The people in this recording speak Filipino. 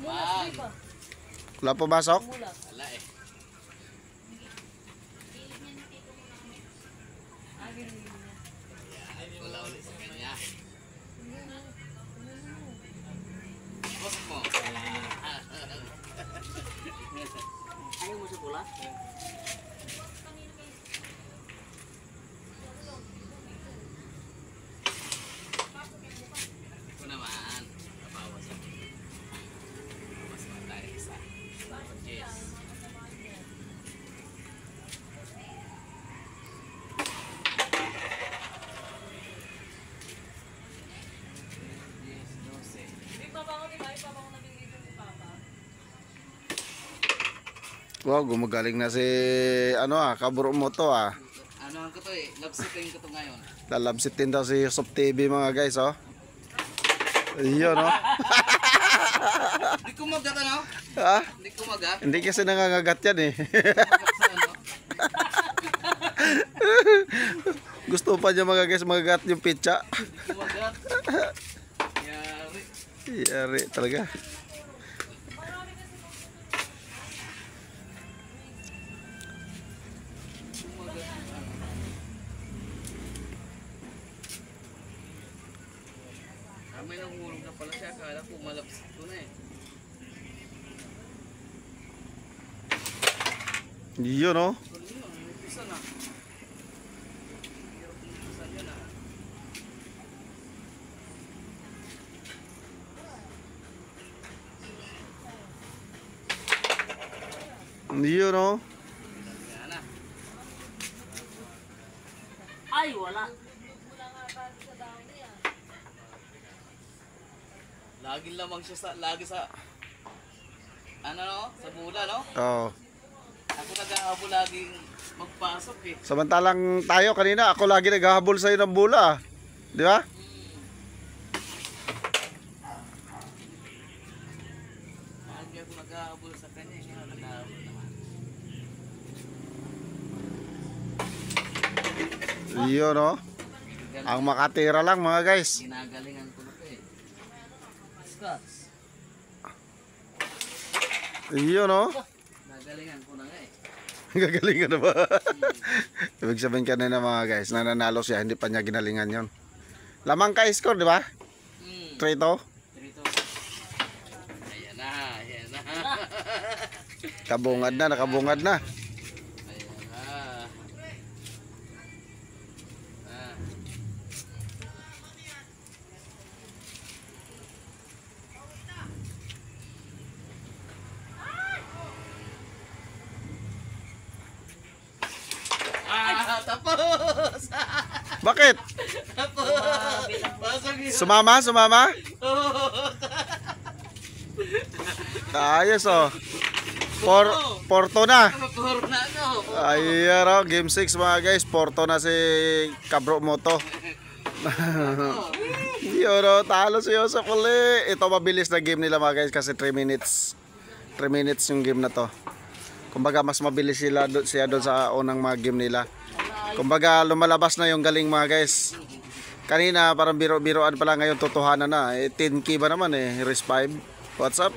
Wala pumasok? Wala eh. Wala ulit sa kanya. Bos mo. Ayaw mo sa pula? Ito naman. Nabawas ako. Nabawas mo tayo isa. Yes. Yes, 12. Wow, gumagaling na si kaburo mo to Ano ko to eh, labsitin ko to ngayon. Lalabsitin daw si Yusuf TV mga guys, oh. Ayun, oh. Hindi ko magat ano? Ha? Hindi ko magat. Hindi kasi nangangagat yan eh. Sa ano? Gusto pa niya mga guys magagat yung pizza. Hindi ko magat. Yari. Yari talaga. May nangulog na pala siya. Akala ko malapsit ko na eh. Yun, oh. Umpisa na. Hirap umpisa yan ah. Yun, oh. Yan na. Ay, wala. Laging lamang siya sa ano no? Sa bula no? Oh. Ako nag-aabol laging magpasok eh. Samantalang tayo kanina, ako lagi naghahabol sa'yo ng bola. Di ba? Lagi ako nag-aabol sa kanya. Siya nag-aabol naman. Yun, oh. Ang makatira lang mga guys. Ginagalingan ko na to eh. Scotts. Yun, oh. Nagalingan ko na nga eh. Gagalingan na ba? Ibig sabihin kanina mga guys, nananalo siya, hindi pa niya ginalingan yon. Lamang ka score, di ba? 3-2. Dito. Ayan na, ayan na. Kabungad na, nakabungad na. Ayan na. Ah. Tapos! Bakit? Tapos! Pasok yun! Sumama, sumama? Ayos, oh. Porto na. Puro na ako! Ayan, oh. Game 6 mga guys. Porto na si Kabro Moto. Yun, oh. Talo si Yusuf uli. Ito mabilis na game nila mga guys kasi 3 minutes. 3 minutes yung game na to. Kumbaga mas mabilis siya doon sa unang mga game nila. Kumbaga lumalabas na yung galing mga guys. Kanina parang biro-biroan pala, ngayon totohanan na. 10K ba naman eh, Res 5. What's up?